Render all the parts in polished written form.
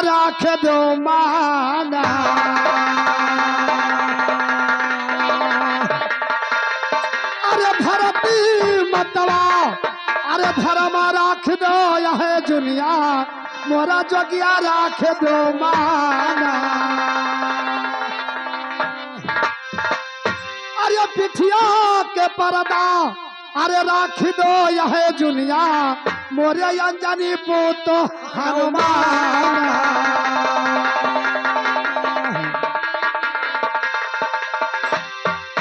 राख दो माना। अरे धरती मतवा अरे धर्म राख दो यह दुनिया मोरा जोगिया राख दो माना। अरे पिठिया के पर्दा अरे राख दो यह दुनिया मोरे अंजनी पूत हनुमान।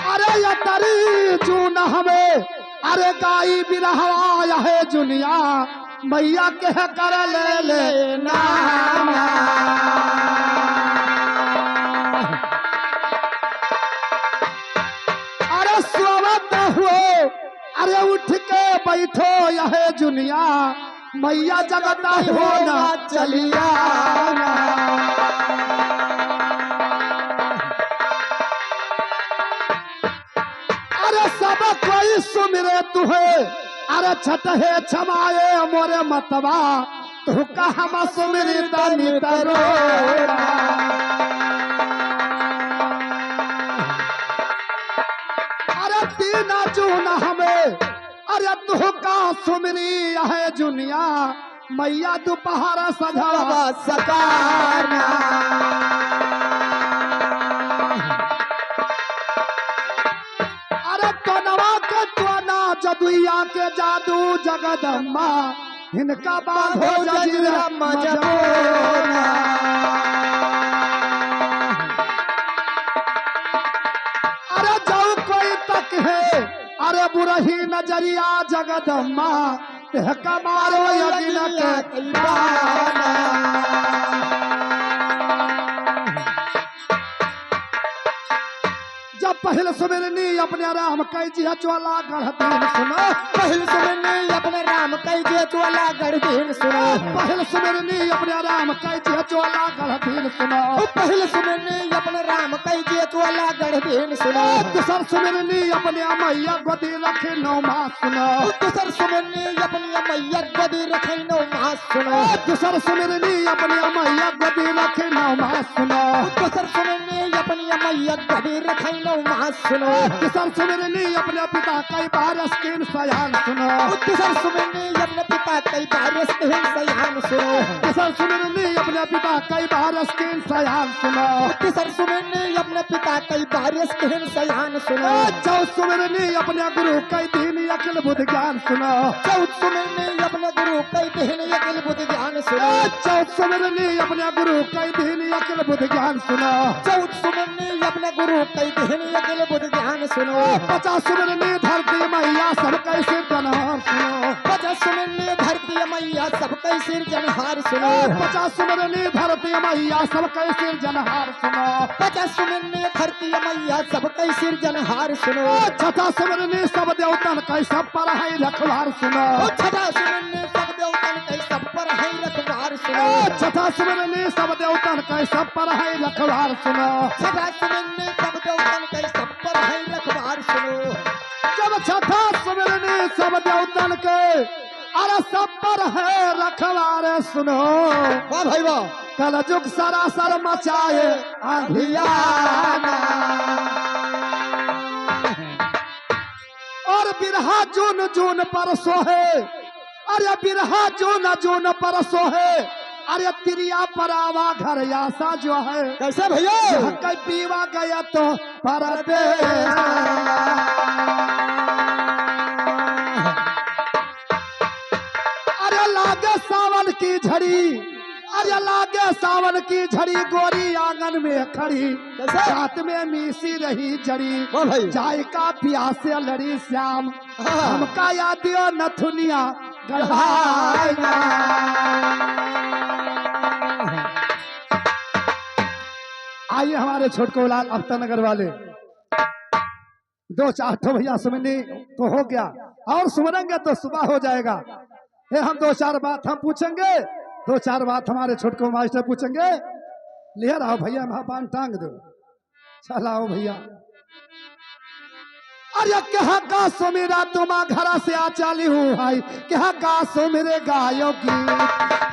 अरे ये तरी चून हमें अरे गाई बिरहवा यह दुनिया मैया के कर ले नाम। अरे सोवत हुए अरे उठ के बैठो यह दुनिया मैया जगता हो ना चलिया। अरे सब कोई सुमिरे तुहे अरे छठे छमाए मोरे मतवा तू कहा सुमिरी तनी तरो। अरे तीन जून हमें अरे तू का सुमिरी है दुनिया मैया दोपहर सजा सकाना। अरे तनवा के तोना जदुइया के जादू जगदम्बा इनका बांधो जजीरा मजबूना। अरे जाओ कोई तक है अरे बुरही नजरिया जगदम्बा तेहका मारो यज्ञ के बाना। जब पहल सुमिरनी अपने राम कैजिया चोला गढ़ दीन सुनो। पहल सुमिरनी अपने राम कैजिया चोला गढ़ दीन सुनो। पहल सुमिरनी अपने राम कैजिया चोला गढ़ दीन सुनो। पहल सुमिरनी अपने राम कैजिया चोला गढ़ दीन सुनो। दूसर सुमिरनी अपने मैया गोदी रखे नौ मास सुनो। दूसर सुमिरनी अपनी मैया गोदी रखे नौ मास सुनो। दूसर सुमिरनी अपने मैया गोदी रखे नौ मास सुनो। दूसर सुमिरनी अपनी मैया गोदी रखे नौ मास सुनो। दूसर सुमिरनी अपने पिता कई बार स्कीन सयान सुनो। दूसर सुमिरनी अपने पिता कई बार स्कीन सयान सुनो। दूसर सुमिरनी अपने पिता कई बार स्कीन सयान सुनो। दूसर सुमिरनी अपने पिता कई बार स्कीन सयान सुनो। चौथ सुमिरनी अपने गुरु कई दीन अकिल बुद्ध ज्ञान सुनो। चौथ सुमिरनी अपने गुरु कई दीन अकिल बुद्ध ज्ञान सुनो। चौथ सुमिरनी अपने गुरु कई दीन अकिल बुद्ध ज्ञान सुनो। चौथ सुमिरनी अपने गुरु कई दीन अकिल बुद्ध ज्ञान सुनो। 50 सुमिरनी धरती मैया सब कैसे जनहार सुनो। 50 सुमिरनी धरती मैया सब कैसे जनहार सुनो। 50 सुमिरनी धरती मैया सब कैसे जनहार सुनो। 50 सुमिरनी धरती मैया सब कैसे जनहार सुनो। छठा सुमिरनी सब देवतन कै सब पर है रखवार सुनो। छठा सुमिरनी सब देवतन कै सब पर है रखवार सुनो। छठा सुमिरनी सब देवतन कै सब पर है रखवार सुनो। छठा सुमिरनी सब देवतन कै सब पर है रखवार सुनो। जब छठा सुमिरनी सब देवतन के अरे सब पर है रखवार सुनो। वाह भाई वाह। कल जुग सरासर मचाए आंधियाना। और बिरहा जून जून पर सोहे अरे बिरहा जून जून पर सोहे अरे तिरिया परावा घर यासा जो है। कैसे भैया कई पीवा गया तो परदेश। अरे लागे सावन की झड़ी अरे लागे सावन की झड़ी गोरी आंगन में खड़ी रात में मीसी रही जड़ी जाय का प्यासे लड़ी श्याम हमका याद दियो नथुनिया गढ़ाना। आइए हमारे छोटको लाल अफ्ता नगर वाले 2-4 ठो भैया सुमनी तो हो गया और सुमनेंगे तो सुबह हो जाएगा। ये हम 2-4 बात हम पूछेंगे 2-4 बात हमारे छोटको मास्टर पूछेंगे। ले रहा भैया महापान टांग दो चलाओ भैया। अरे कह का सुमेरा तुमा घर से आ चली हूँ भाई कह का सुमेरे गायो की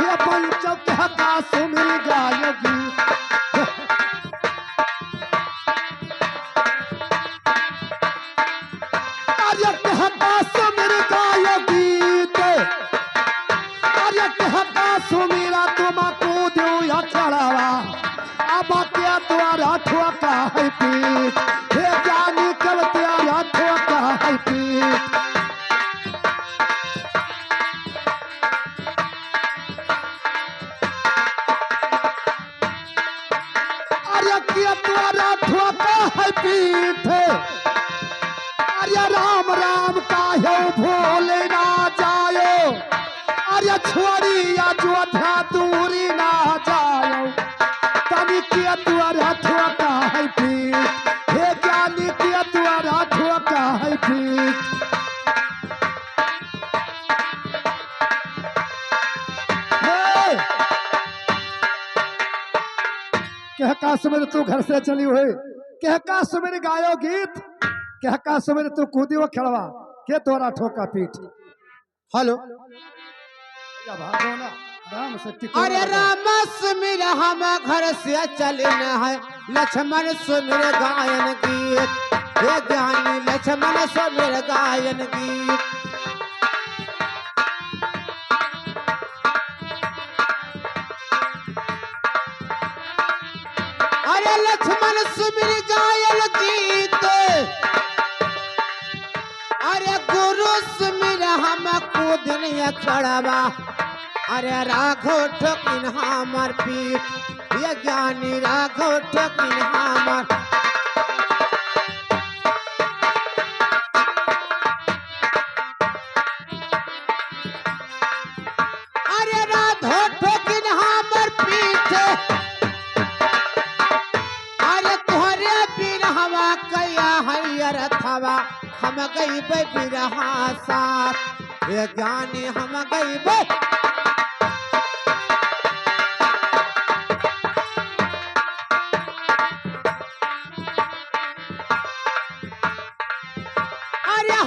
ये पंचो कह का सुमेरे गायो की अरे कह का सुमेरे गायो गीत अरे कह का सुमेरा तुमा को दो या खड़ावा अब क्या तुम्हारा ठोका है पीठ हे ज्ञानी कल तुम्हारा ठोका है पीठ अरे क्या तुम्हारा ठोका है पीठ अरे राम राम काहे भूले ना जायो अरे छोड़ी या जोधा दूरी ना जायो तनी किया तुम्हारा ठोका है पीठ हे ज्ञानी किया तुम्हारा ठोका है पीठ कह का सुमेर तू घर से चली हुई कह का सुमेर गायो गीत कह का सुमेर तू कूदी वो खड़वा के तोरा ठोका पीठ हेलो या भागो ना राम से टिको अरे राम सुमिर हम घर से चले न है लक्ष्मण सुमिर गायन गीत हे ज्ञानी लक्ष्मण सुमिर गायन गीत अरे लक्ष्मण सुमिर गायन गीत अरे गुरु सुमिर हम कूदन चढ़वा अरे राघो ठोकिन हमर पीठ ये ज्ञानी राघो ठोकिन हमर अरे राघो ठोकिन हमर पीठ अरे तोहरे बिरहवा कया है रथवा हम गईबे बिरहा साथ ये ज्ञानी हम गईबे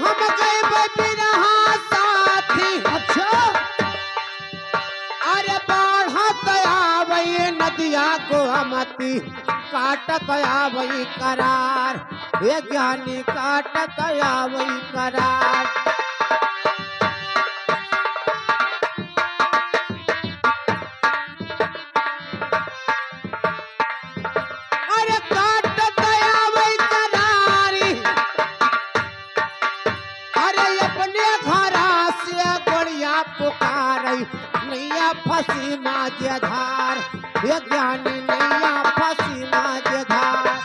हम गए बिरहा साथी अच्छा अरे बढ़त आवई नदिया गोमती काटत आवई करार हे ज्ञानी काटत आवई करार अरे काटत आवई करारी अरे अपने घरा से गोड़िया पुकारई नैया फंसी माझे धार ये ज्ञानी नैया फंसी माझे धार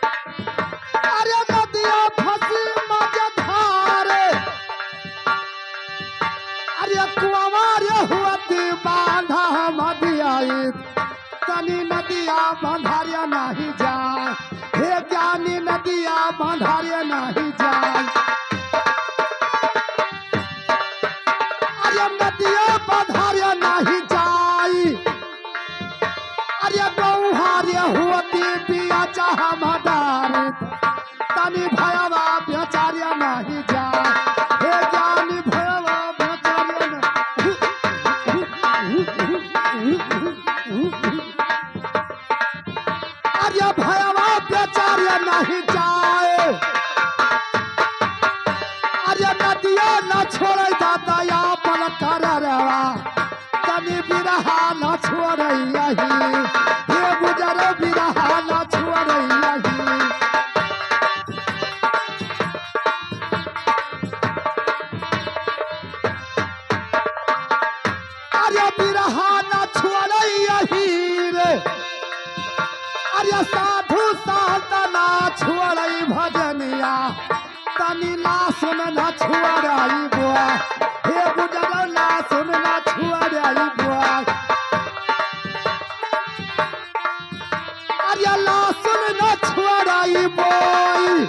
अरे नदिया फंसी माझे धार अरे कुंवर हुआती बांधा मदिया तनी नदिया बंधारिया नहीं जाए हे ज्ञानी नदिया बंधारिया नहीं जाए अरे नदिया बंधारिया नहीं जाए अरे गौहारिया हुआती पिया चाह मदार तनी भयवा बेचारिया नहीं जाए हे ज्ञानी भयवा बेचारिया अरे भयवा बेचारिया नहीं जाए अरे नदिया न छोड़ जाता या पल कर रवा तनी बिरहा न छोड़ यही हे गुजर बिरहा न छोड़ यही अरे बिरहा न छोड़ यही रे अरे साधु सात ना छोड़ई भजनिया तनी ना सुन न छोड़ई बुआ हे गुजर ना सुन न छोड़ई बुआ अरे ला सुन न छोड़ई बोई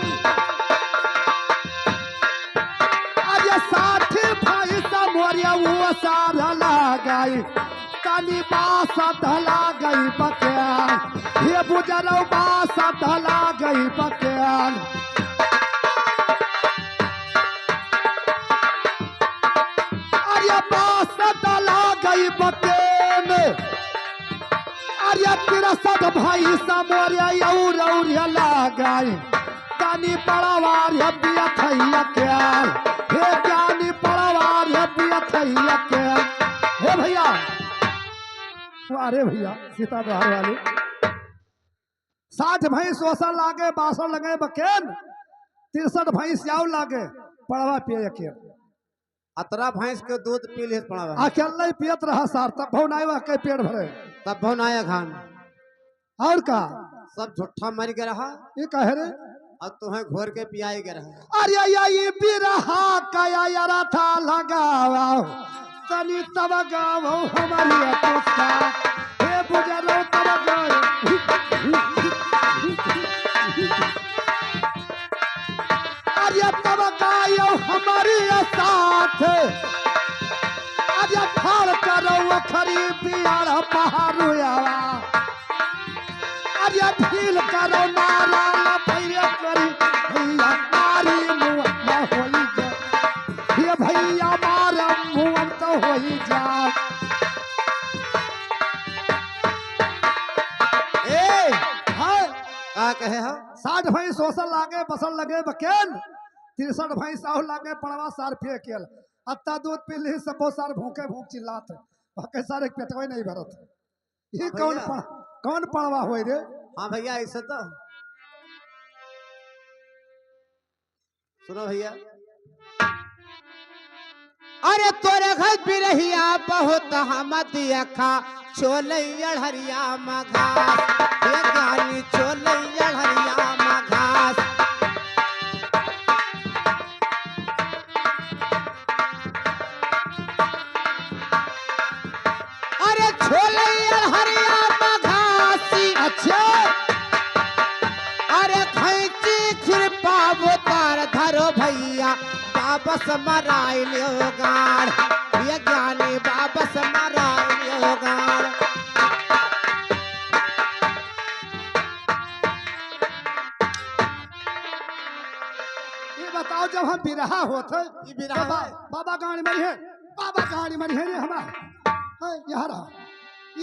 अरे साथी भाई समोरिया वो सारा लगाई कानी बास धला गई बकेन ये बुजरौ बास धला गई बकेन अरे बास धला गई बकेन अरे 63 भाई समोरिया और लगाई कानी पड़वार बिया थैया केल हे कानी पड़वार बिया थैया केल हे भैया अरे भैया सीताधार वाली 60 भैंस वसा लागे 62 लगे बकेन 63 भैंस याव लागे पड़वा पिए के अतरा भैंस के दूध पी ले पड़ा अकेले ही पियत रहा सार तब भौनाई वह के पेट भरे तब भौनाया खान और का सब झूठा मर के रहा ये कहे रे और तुम्हें घोर के पियाई के रहा अरे ये बिरहा कया यारा था लगावा तनी तब गावो हमारी पुस्ता हे बुझलो तब गाओ अरे तब गायो हमारी साथ अरे फाड़ करो खरी पियार पहाड़ू आवा अरे ढील करो नारा भैया करी भैया मारी मुआ होई जा ये भैया मारा मुआ तो होई जा ए हां का कहे हो 60 भैंस सोसल लागे बसल लगे बकेन 63 भैंस आउ लागे पड़वा सार फेकेल अत्ता दूध पी ली सब बहुत सार भूखे भूख चिल्लात बाकी सारे पेटवे नहीं भरत ये कौन पड़वा होई रे हाँ भैया ऐसे तो सुनो भैया अरे तोरे घर बिरहिया बहुत हम देखा चोलैया हरिया मघास ये गानी चोलैया हरिया मघास अरे चोलैया हरिया मघासी अच्छा अरे खैची खिरपा तार धरो भैया वापस मराई लियो गाड़ ये ज्ञानी वापस मराई लियो गाड़ ये बताओ जब हम बिरहा होते ये बिरहा है। बाबा गाड़ी मरी है बाबा गाड़ी मरी है रे हमारा यहाँ रहा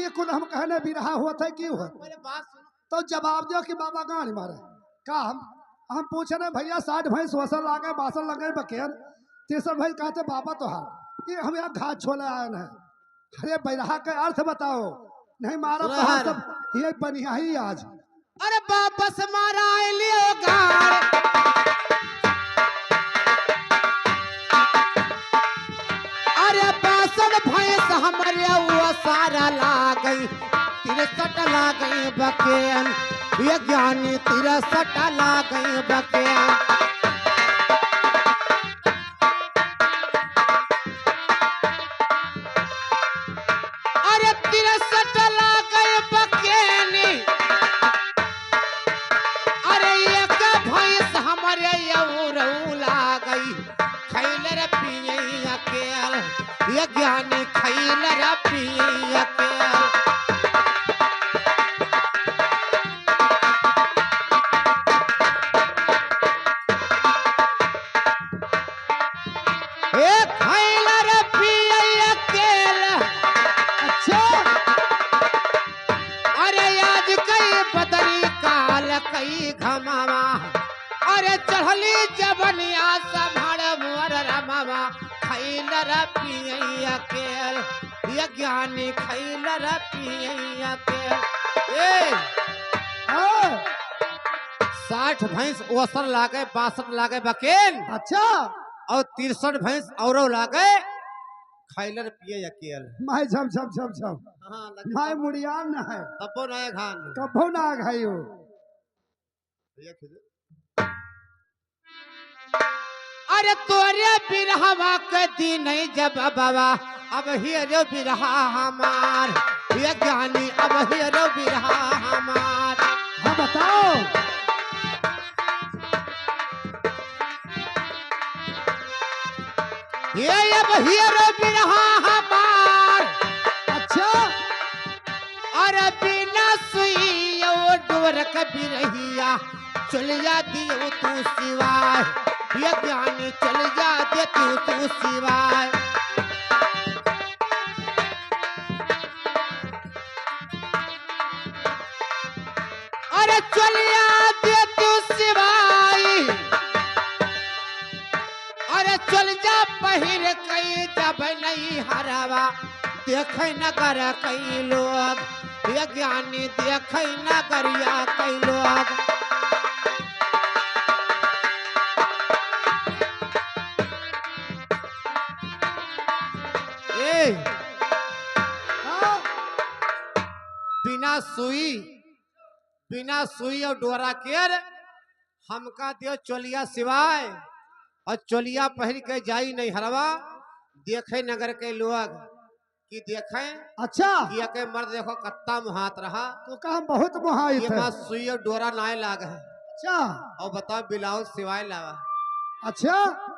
ये कुल हम कहने बिरहा होते क्यों है मेरे बात सुनो तो जवाब दो कि बाबा गाड़ी मारे का हम पूछे ना भैया 60 भैंस वसल लागे 62 लगे बकेन 63 भैंस कहते बाबा तो हार ये हम यहाँ घाट छोले आए हैं अरे बिरहा का अर्थ बताओ नहीं मारा तो हम सब ये बनिया ही आज अरे वापस मराई लियो गाड़ अरे 62 भैंस हमारे वो सारा ला गई 63 ला गई बकेन ये ज्ञानी 63 ला गई बकेन अरे 63 ला गई बकेनी अरे एक भैंस हमारे ला गई खैलर पिए अकेल ये ज्ञानी खैलर पिए अकेल अच्छा अरे आज कई बदरी काल कई घमावा अरे चढ़ली जबनिया संभाल मोर रमावा खैलर पिए अकेल ये ज्ञानी खैलर पिए अकेल ए 60 भैंस ओसर लागे 62 लागे बकेन अच्छा और 63 भैंस औरो लागे खैलर पिए अकेल माय झम झम झम झम हाँ माय मुड़ियान न है तबो नया खान कभो ना खाइयो अरे तोरे बिरहवा के दिन जब बाबा अब हिरो बिरहा हमार ये ज्ञानी अब हिरो बिरहा हमार हाँ बताओ ये अब हिरो बिरहा हमार अच्छा अरे बिना सुई ओ डोर कभी रहिया चल जा दियो तू सिवाय ये ज्ञानी चल जा दे तू सिवाय अरे चलिया दे तू सिवाय अरे चल जा पहिर कई जब नहीं हरावा देख नगर कई लोग ये ज्ञानी देख नगरिया कई लोग बिना सुई और डोरा केर हमका दियो चोलिया सिवाय और चोलिया पहन के जाई नहीं हरवा देखे नगर के लोग कि देखे अच्छा कि के मर्द देखो कत्ता मुहात रहा तो का हम बहुत मुहाइत ये है। बात सुई और डोरा नाय लाग है अच्छा और बताओ ब्लाउज सिवाय लावा अच्छा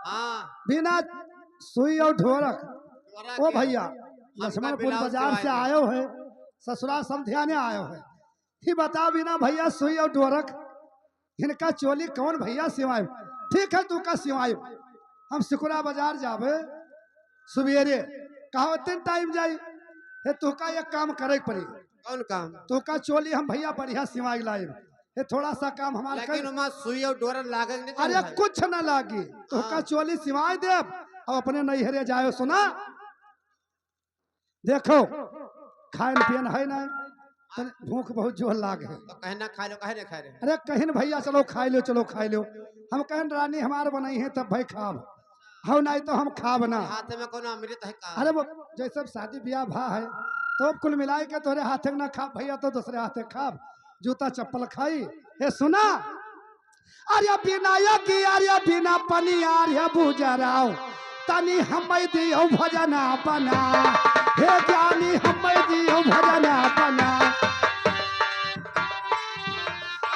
हाँ बिना सुई और ढोरक डोरा ओ के भैया हमका लक्ष्मणपुर ब्लाउज बाजार सिवाय से नहीं। आयो है ससुराल समधियाने आयो है ही बता बिना भैया सुई और ढोरक इनका चोली कौन भैया सिवाय ठीक है तू का सिवाय हम सिकुरा बाजार जावे सुबेरे कहा तीन टाइम जाई हे तू का एक काम करे पड़ी कौन काम तो का चोली हम भैया बढ़िया सिवाई लाए ये थोड़ा सा काम हमारा लेकिन उमा सुई और डोरा लागे नहीं अरे चाहिए। कुछ न लागी तो का चोली सिवाई दे और अपने नैहरे जाए सुना देखो खान पियन है ना भूख बहुत जोर लाग है तो कहना खा लो कहे नहीं खा रहे अरे कहीं न भैया चलो खाई लो हम कहें रानी हमारे बनाई है तब भाई खाब हो नहीं तो हम खाब ना हाथ में कोनो अमृत है का अरे वो जैसे शादी ब्याह भा है तो कुल मिलाई के तोरे हाथे ना खा भैया तो दूसरे हाथे खाब जूता चप्पल खाई हे सुना अरे बिना यज्ञ अरे बिना पनी अरे बुजराओ तनी हम दियो भजना बना हे ज्ञानी हम दियो भजना बना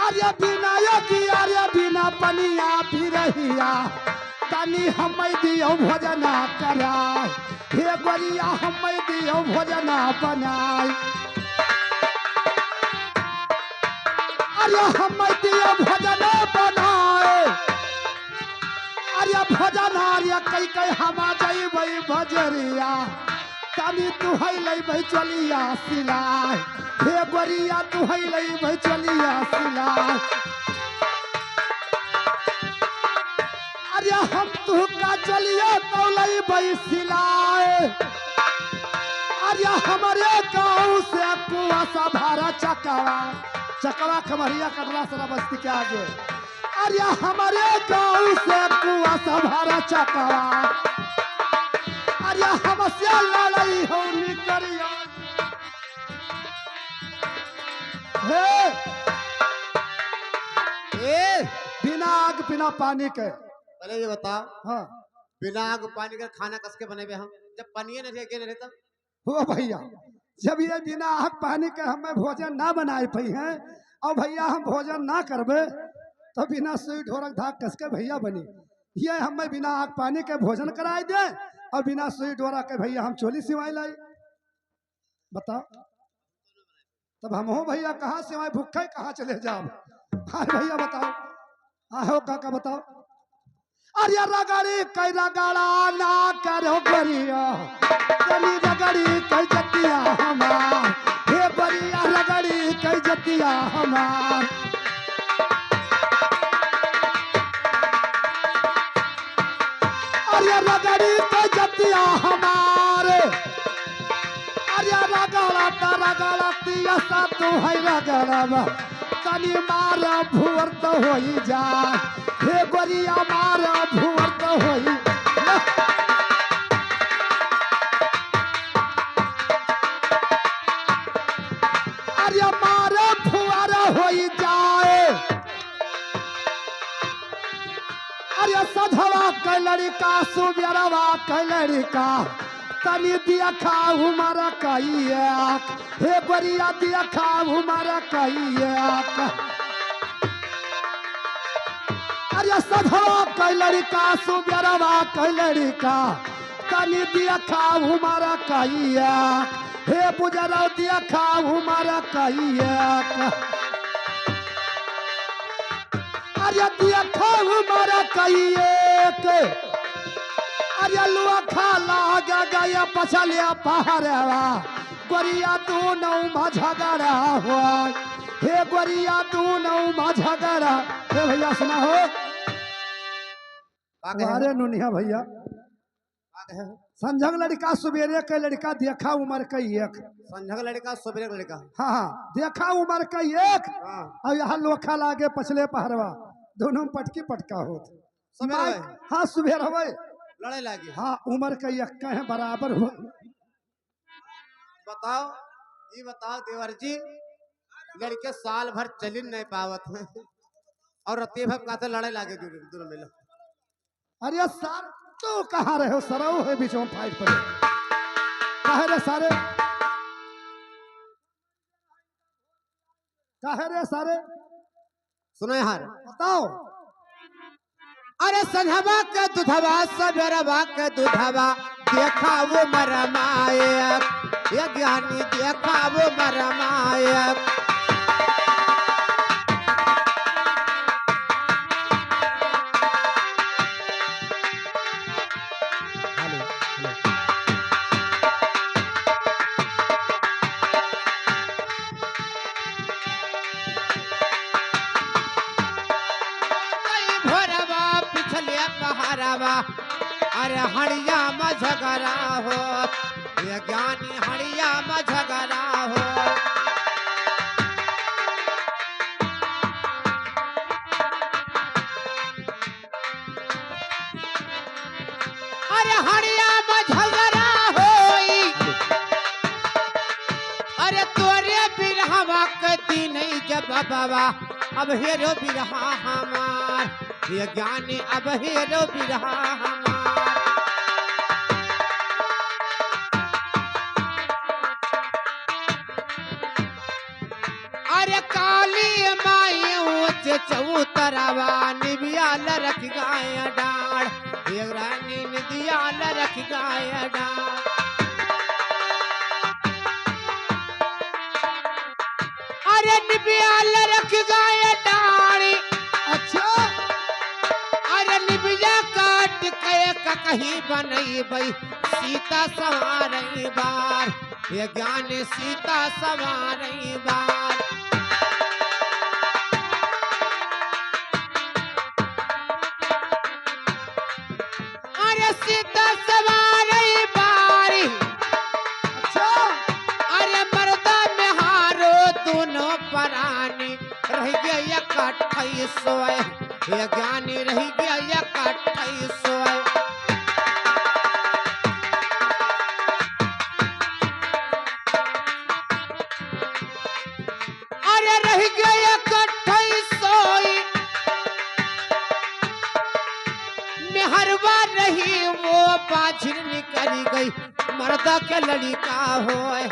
अरे बिना यज्ञ अरे बिना पनिया भी रहिया तनी हम दियो भजना करा हे गोरिया हम दियो भजना बनाई अरे हम दियो भजना बनाए अरे भजना अरे कई कई हम जइबै भजरिया तनी तू है ले चलिया सिलाई हे गोरिया तू है ले चलिया सिलाई अरे हम तू का चलिए तो ले सिलाए अरे हमारे गाँव से कुआसा भारा चकवा खमरिया कटरा सरा बस्ती के आगे अरे हमारे गाँव से कुआसा भारा चकवा अरे हमसे लड़ाई हो निकरिया हे बिना आग बिना पानी के पहले ये बताओ हाँ बिना आग पानी का खाना कस के बने हम जब पानी नहीं रहे नहीं रहता हो भैया जब ये बिना आग पानी के हमें भोजन ना बनाए पई हैं और भैया हम भोजन ना करबे तो बिना सुई ढोरक धाक कस के भैया बनी ये हमें बिना आग पानी के भोजन कराए दे और बिना सुई डोरा के भैया हम चोली सिवाई लाई बताओ तब हम हो भैया कहाँ सिवाय भूखे कहाँ चले जाओ हाँ भैया बताओ आहो काका बताओ अरे रगड़ी कई रगड़ा ना करो गरिया तेरी रगड़ी कई जतिया हमार हे बरिया रगड़ी कई जतिया हमार अरे रगड़ी कई जतिया हमारे अरे रगड़ा तिया सा तू है रगड़ा तनी मार भूर तो हो जाए हे गोरिया मार भूर तो हो अरे मार भूर हो जाए अरे सधवा के लड़का सुबेरवा के लड़का तनी दिया खाऊ मारा कहिए हे गोरिया दिया खाऊ मारा कहिए अरे सधवा के लड़का सुबेरवा के लड़का तनी दिया खाऊ मारा कहिए हे पुजरा देखा उमर कैयक अरे देखा उमर कैयक अरे लुआ खाला गया पछलिया पहाड़वा गोरिया तू नौ झगड़ा हुआ हे गोरिया तू नौ झगड़ा हे भैया सुना हो अरे नुनिया भैया संजग लड़का सुबेरे के लड़का देखा उमर का एक संजग लड़का सुबेरे का लड़का हाँ हाँ देखा उमर का एक और यहाँ लोखा लागे पछले पहरवा दोनों में पटकी पटका हो हाँ सुबेर हवे लड़े लागे हाँ उमर का एक कहे बराबर हो बताओ ये बताओ देवर जी लड़के साल भर चल नहीं पावत है और रत्ती भर का लड़े लागे दोनों मिला अरे सर तो कहाँ रहे हो सरऊ है बीच में फाइट पड़े कहे रे सारे कहे रे सारे सुनो यार बताओ अरे संझवा के दुधवा सबेरवा के दुधवा देखा वो मरमायक ये ज्ञानी देखा वो मरमायक अरे हड़िया मझगरा हो ये ज्ञानी हड़िया मझगरा हो अरे हड़िया मझगरा हो अरे तोरे बिरहवा कती नहीं जब बाबा अब हेरो बिरहा हमार ये ज्ञानी अब हेरो बिरहा हमार अरे काली माई ऊंच चौतरवा निबियाल रख गाय डाढ़ ये रानी निदियाल रख गाय डाढ़ अरे निबियाल रख गाय डाढ़ अच्छा अरे निबिया काट के कहीं बनई बई सीता सवारई बार ये ज्ञान सीता सवारई बार अरे सीता सवारई बारी अच्छा अरे मर्दा में हारो दोनों परानी रह गया इकट्ठे सोए ये ज्ञानी रह गया इकट्ठे सोए अरे रह गया इकट्ठे सोई मेहरबा रही वो बाझिर निकल गई मर्दा के लड़का होए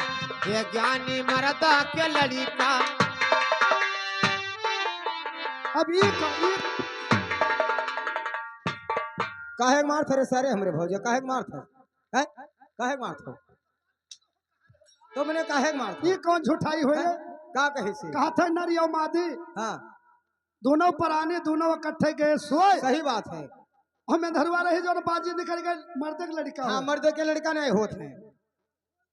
ये ज्ञानी मर्दा के लड़का अब ये काहे मार थे रे सारे हमरे भौजे काहे मार थे हैं काहे मार थे तो मैंने काहे मार थे ये कौन झूठाई हुई है का कही से कहा था नर और मादी हाँ दोनों पराने दोनों इकट्ठे गए सोए सही बात है हमें धरवा रही जो बाजी निकल गए मर्द के लड़का हाँ हो। मर्द के लड़का नहीं होते हैं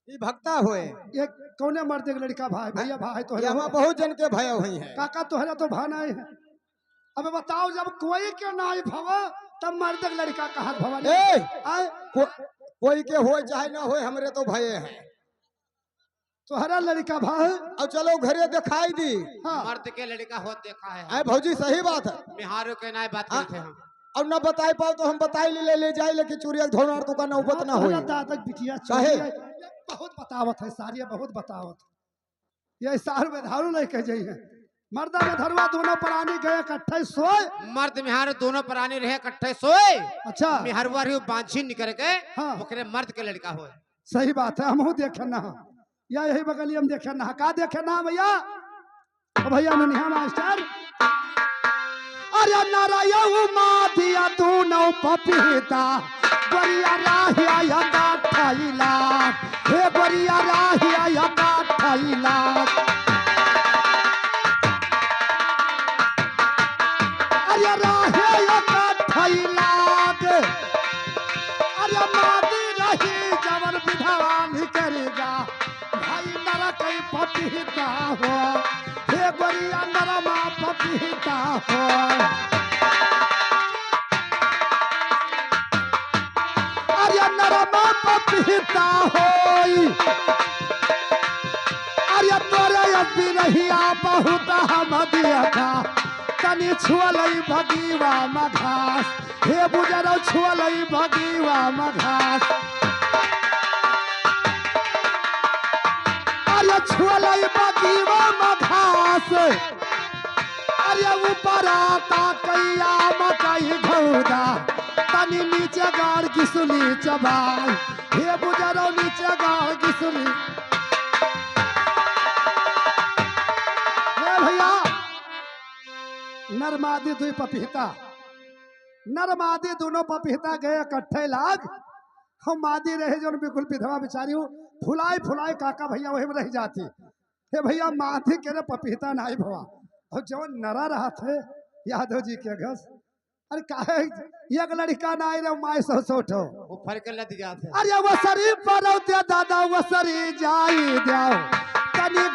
ये भक्ता होए ये कौने मर्द के लड़का भाई भैया भाई तो यहाँ बहुत जन के भय हुई है काका तोहरा तो भा नहीं है अब बताओ जब कोई के नाई भवा तब मर्द के लड़का कहा भवन कोई के हो चाहे ना हो हमरे तो भय है तोहरा लड़का भाई अब चलो घरे दिखाई दी हाँ। मर्द के लड़का हो देखा है अरे भौजी सही बात है बिहारों के नाय बात करते हम और न बताई पाओ तो हम बताई ले जाए लेकिन चूड़िया धोना और दुकान नौबत ना हो दादा बिटिया काहे? बहुत बतावत है सारी बहुत बतावत ये सारू में धारू नहीं कह जाइए मर्दा में धरवा दोनों प्राणी गए इकट्ठे सोए मर्द मिहार दोनों प्राणी रहे इकट्ठे सोए अच्छा मिहारुआ रही बांझी निकल के हाँ। ओकरे मर्द के लड़का होए सही बात है हम देखे ना या यही बगल हम देखे ना का देखे ना भैया भैया ननिया मास्टर अरे नारायण माँ दिया तू नौ पपीता गोरिया राहिया या गाठैला हे गोरिया राहिया भैया नरमा पपीता हो अरे नरमा पपीता हो अरे तोरे अभी रहिया बहुत हम देखा तनी छुअलई भगीवा मघास हे बुजरौ छुअलई भगीवा मघास अरे छुअलई भगीवा मघास अरे ऊपर आता कैया मकई घौदा तनी नीचे गाड़ किसुली चबाई हे बुजरौ नीचे गाड़ किसुली भैया नरमादी दुई पपीता नरमादी दोनों पपीता गए इकट्ठे लाग हम मादी रहे जो बिल्कुल विधवा बिचारी हूँ फुलाई फुलाई काका भैया वही में रह जाती हे भैया मादी के रे पपीता नाई भवा और जो नरा रहा थे यादव जी के घस अरे काहे एक लड़का ना आई रे माई सो सोठो वो फरक लद गया था अरे वो शरीफ पर दादा वो शरी जाई जाओ तनी